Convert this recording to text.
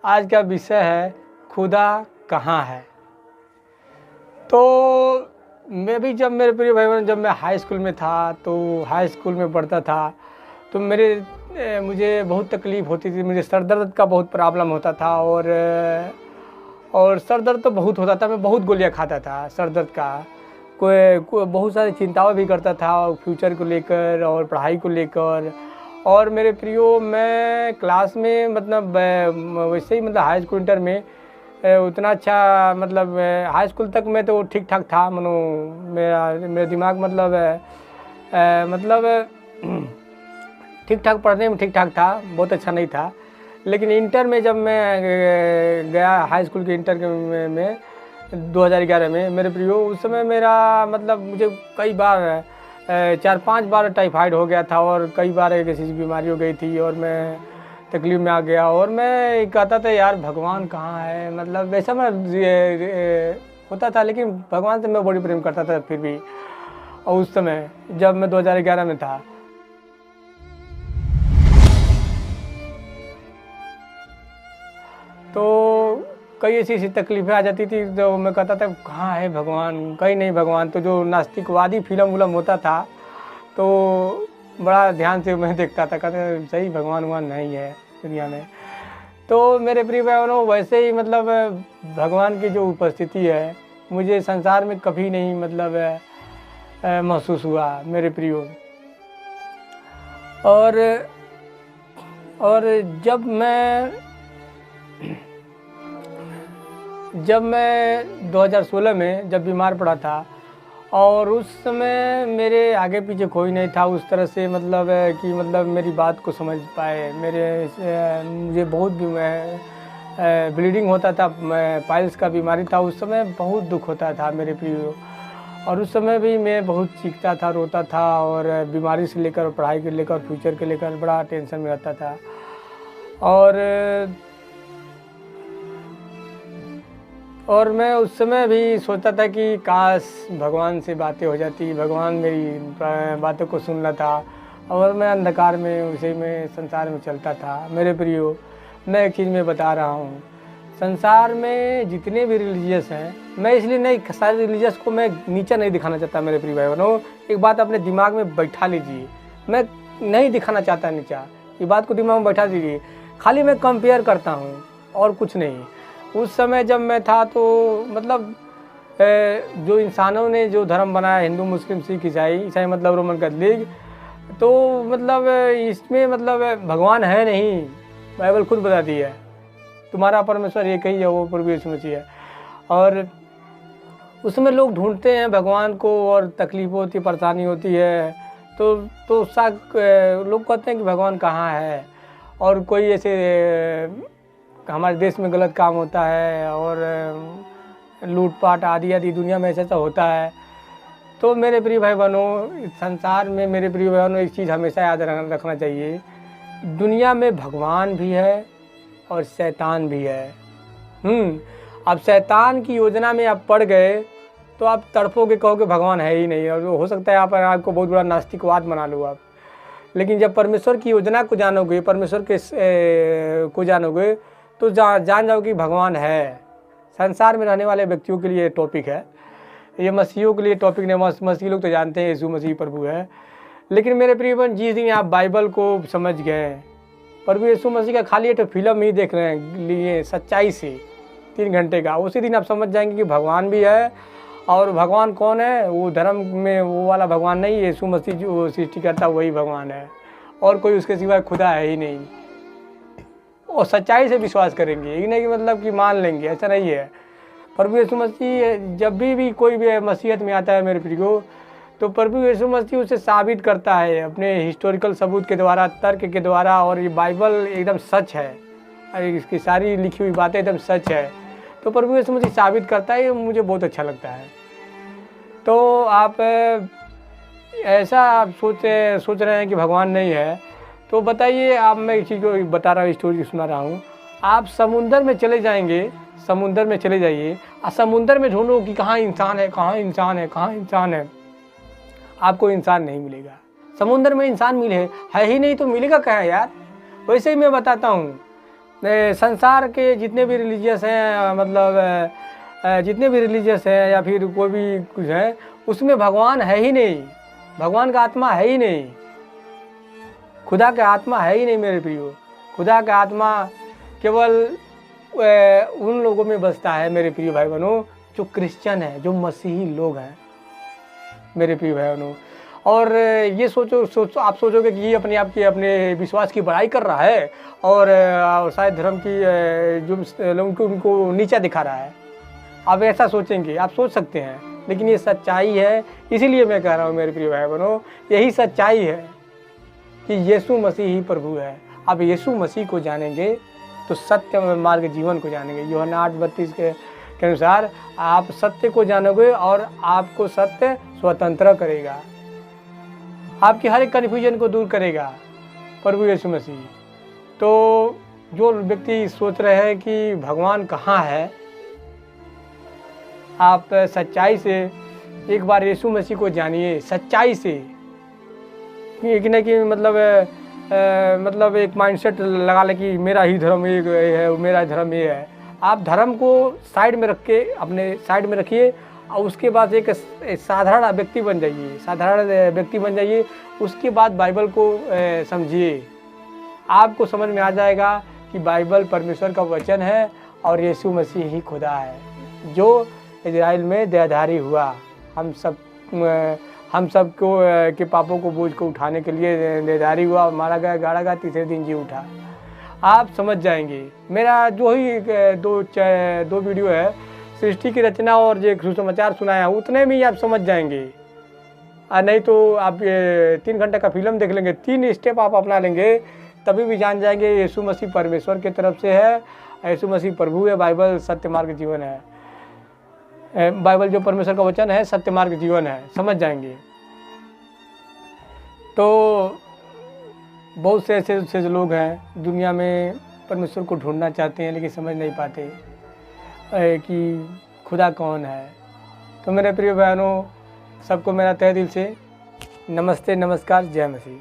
आज का विषय है खुदा कहाँ है। तो मैं भी जब मेरे प्रिय भाई बहन जब मैं हाई स्कूल में था तो हाई स्कूल में पढ़ता था तो मुझे बहुत तकलीफ़ होती थी। मुझे सर दर्द का बहुत प्रॉब्लम होता था और सर दर्द तो बहुत होता था। मैं बहुत गोलियां खाता था सर दर्द का। कोई बहुत सारी चिंताएं भी करता था फ्यूचर को लेकर और पढ़ाई को लेकर। और मेरे प्रियो मैं क्लास में मतलब वैसे ही मतलब हाई स्कूल इंटर में उतना अच्छा मतलब हाई स्कूल तक मैं तो ठीक ठाक था। मनो मेरा दिमाग मतलब ठीक ठाक पढ़ने में ठीक ठाक था, बहुत अच्छा नहीं था। लेकिन इंटर में जब मैं गया हाई स्कूल के इंटर में 2011 में मेरे प्रियो, उस समय मेरा मतलब मुझे कई बार 4-5 बार टाइफाइड हो गया था और कई बार एक ऐसी बीमारी हो गई थी और मैं तकलीफ में आ गया। और मैं कहता था यार भगवान कहाँ है, मतलब वैसा मैं होता था। लेकिन भगवान से मैं बड़ी प्रेम करता था फिर भी। और उस समय जब मैं 2011 में था तो कई ऐसी तकलीफ़ें आ जाती थी तो मैं कहता था कहाँ है भगवान, कहीं नहीं भगवान। तो जो नास्तिकवादी फिल्म होता था तो बड़ा ध्यान से मैं देखता था, कहते सही भगवान नहीं है दुनिया में। तो मेरे प्रिय बहनों वैसे ही मतलब भगवान की जो उपस्थिति है मुझे संसार में कभी नहीं मतलब महसूस हुआ मेरे प्रियो। और जब मैं 2016 में जब बीमार पड़ा था और उस समय मेरे आगे पीछे कोई नहीं था उस तरह से मतलब कि मतलब मेरी बात को समझ पाए। मुझे बहुत ब्लीडिंग होता था, पाइल्स का बीमारी था। उस समय बहुत दुख होता था मेरे प्रियो। और उस समय भी मैं बहुत चीखता था, रोता था और बीमारी से लेकर पढ़ाई के लेकर फ्यूचर के लेकर बड़ा टेंशन में रहता था। और मैं उस समय भी सोचता था कि काश भगवान से बातें हो जाती, भगवान मेरी बातों को सुन लेता। और मैं अंधकार में उसी में संसार में चलता था मेरे प्रियो। मैं एक चीज़ में बता रहा हूँ, संसार में जितने भी रिलीजियस हैं, मैं इसलिए नहीं सारे रिलीजियस को मैं नीचा नहीं दिखाना चाहता मेरे प्रिय भाई बहनों। एक बात अपने दिमाग में बैठा लीजिए, मैं नहीं दिखाना चाहता नीचा, ये बात को दिमाग में बैठा दीजिए। खाली मैं कंपेयर करता हूँ और कुछ नहीं। उस समय जब मैं था तो मतलब जो इंसानों ने जो धर्म बनाया, हिंदू मुस्लिम सिख ईसाई मतलब रोमन कैथलिक, तो मतलब इसमें मतलब भगवान है नहीं। बाइबल खुद बताती है तुम्हारा परमेश्वर एक ही है, वो प्रभु यीशु मसीह है। और उसमें लोग ढूंढते हैं भगवान को और तकलीफ होती है, परेशानी होती है तो लोग कहते हैं कि भगवान कहाँ है। और कोई ऐसे हमारे देश में गलत काम होता है और लूटपाट आदि दुनिया में ऐसा होता है। तो मेरे प्रिय भाई बहनों, संसार में मेरे प्रिय भाई बहनों एक चीज़ हमेशा याद रखना चाहिए, दुनिया में भगवान भी है और शैतान भी है। अब शैतान की योजना में आप पड़ गए तो आप तड़पोगे, कहोगे भगवान है ही नहीं। और हो सकता है आपको बहुत बड़ा नास्तिकवाद बना लो आप। लेकिन जब परमेश्वर की योजना को जानोगे, परमेश्वर के को जानोगे तो जान जाओगे कि भगवान है। संसार में रहने वाले व्यक्तियों के लिए टॉपिक है, ये मसीहियों के लिए टॉपिक नहीं। मसीही लोग तो जानते हैं यीशु मसीह प्रभु है। लेकिन मेरे प्रिय बहन, जिस दिन आप बाइबल को समझ गए, प्रभु यीशु मसीह का खाली एक फिल्म ही देख रहे हैं लिए सच्चाई से 3 घंटे का, उसी दिन आप समझ जाएंगे कि भगवान भी है। और भगवान कौन है, वो धर्म में वो वाला भगवान नहीं, यीशु मसीह जो सृष्टि करता वही भगवान है और कोई उसके सिवाय खुदा है ही नहीं। और सच्चाई से विश्वास करेंगे, ये नहीं कि मतलब कि मान लेंगे, ऐसा नहीं है। प्रभु यीशु मसीह जब भी कोई भी मसीहत में आता है मेरे प्रियो, तो प्रभु यीशु मसीह उसे साबित करता है अपने हिस्टोरिकल सबूत के द्वारा, तर्क के द्वारा। और ये बाइबल एकदम सच है, इसकी सारी लिखी हुई बातें एकदम सच है। तो प्रभु यीशु मसीह साबित करता है, ये मुझे बहुत अच्छा लगता है। तो आप ऐसा आप सोच रहे हैं कि भगवान नहीं है, तो बताइए आप, मैं इस चीज़ को बता रहा हूँ, स्टोरी सुना रहा हूँ। आप समुंदर में चले जाएंगे, समुंदर में चले जाइए और समुंदर में ढूंढो कि कहाँ इंसान है, कहाँ इंसान है, कहाँ इंसान है। आपको इंसान नहीं मिलेगा। समुंदर में इंसान है ही नहीं तो मिलेगा कहाँ यार। वैसे ही मैं बताता हूँ, संसार के जितने भी रिलीजियस हैं, मतलब जितने भी रिलीजियस हैं या फिर कोई भी कुछ है, उसमें भगवान है ही नहीं, भगवान का आत्मा है ही नहीं, खुदा का आत्मा है ही नहीं मेरे प्रियो। खुदा का आत्मा केवल उन लोगों में बसता है मेरे प्रिय भाई बहनों जो क्रिश्चियन है, जो मसीही लोग हैं मेरे प्रिय भाई बहनों। और ये सोचो आप सोचोगे कि ये अपने आप की अपने विश्वास की बड़ाई कर रहा है और शायद धर्म की जो लोगों को उनको नीचा दिखा रहा है। आप ऐसा सोचेंगे, आप सोच सकते हैं, लेकिन ये सच्चाई है। इसीलिए मैं कह रहा हूँ मेरे प्रिय भाई बहनों, यही सच्चाई है कि यीशु मसीह ही प्रभु है। आप यीशु मसीह को जानेंगे तो सत्य मार्ग जीवन को जानेंगे। यूहन्ना 8:32 के अनुसार आप सत्य को जानोगे और आपको सत्य स्वतंत्र करेगा, आपकी हर एक कन्फ्यूजन को दूर करेगा प्रभु यीशु मसीह। तो जो व्यक्ति सोच रहे हैं कि भगवान कहाँ है, आप सच्चाई से एक बार यीशु मसीह को जानिए, सच्चाई से। कि न कि मतलब एक माइंडसेट लगा ले कि मेरा ही धर्म ये है, मेरा धर्म ये है। आप धर्म को साइड में रख के अपने साइड में रखिए और उसके बाद एक साधारण व्यक्ति बन जाइए, साधारण व्यक्ति बन जाइए। उसके बाद बाइबल को समझिए, आपको समझ में आ जाएगा कि बाइबल परमेश्वर का वचन है और यीशु मसीह ही खुदा है जो इजराइल में देहधारी हुआ, हम सब को के पापों को बोझ को उठाने के लिए देहधारी हुआ, मारा गया, गाड़ा गया, तीसरे दिन जी उठा। आप समझ जाएंगे। मेरा जो ही दो वीडियो है, सृष्टि की रचना और जो सुसमाचार सुनाया, उतने में ही आप समझ जाएंगे। नहीं तो आप 3 घंटे का फिल्म देख लेंगे, 3 स्टेप आप अपना लेंगे, तभी भी जान जाएंगे यीशु मसीह परमेश्वर की तरफ से है, यीशु मसीह प्रभु है, बाइबल सत्य मार्ग जीवन है। बाइबल जो परमेश्वर का वचन है सत्य मार्ग जीवन है, समझ जाएंगे। तो बहुत से ऐसे लोग हैं दुनिया में परमेश्वर को ढूंढना चाहते हैं लेकिन समझ नहीं पाते कि खुदा कौन है। तो मेरे प्रिय बहनों, सबको मेरा तहे दिल से नमस्ते, नमस्कार, जय मसीह।